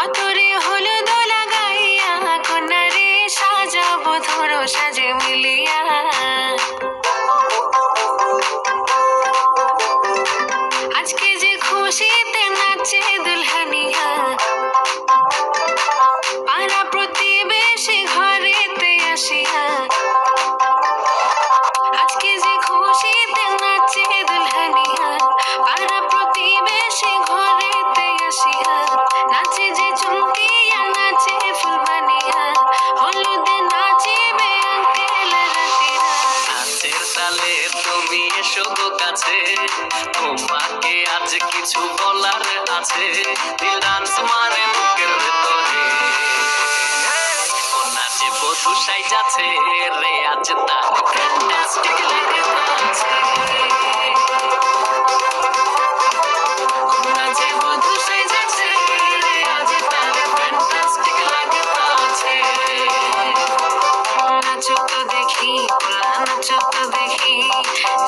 আতরে হলুদ লাগাইয়া কন্যারে সাজাবো ধরো সাজে মিলিয়া আজকে যে খুশিতে নাচে দুলহানিয়া পাড়া প্রতিবেশী ঘরেতে আসিয়া আজকে যে খুশিতে নাচে দুলহানিয়া পাড়া প্রতিবেশী ঘরেতে আসিয়া নাচে যে চুমকিয়া নাচে ফুলবানিয়া হলুদে নাচিবে আঙ্কেল রাতিরা নাচের তালে তুমি এসো গো কাছে তোমাকে আজ কিছু বলার আছে দিল ডান্স মারে বুকের ভেতরে ও নাচে বধু সাইজাছে রে আজ তার ফ্যান্টাস্টিক লাগে নাচে নাচে বধু সাইজাছে রে আজ তার ফ্যান্টাস্টিক লাগে নাচে নাচো তো দেখি কোলা নাচো তো দেখি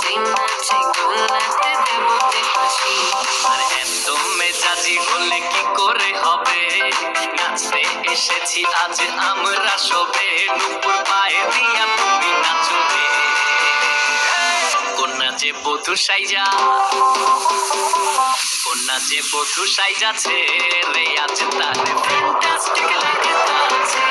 যে নাচে কোলাতে দেবতে হাসি আর এত মেজাজি হলে কি করে হবে নাচতে এসেছি আজ আমরা সবে নুপুর পায়ে দিয়া তুমি নাচবে কন্যা যে বধু সাইজা কন্যা যে বধু সাইজাছে রে আজ তার ফ্যান্টাস্টিক লাগে নাচে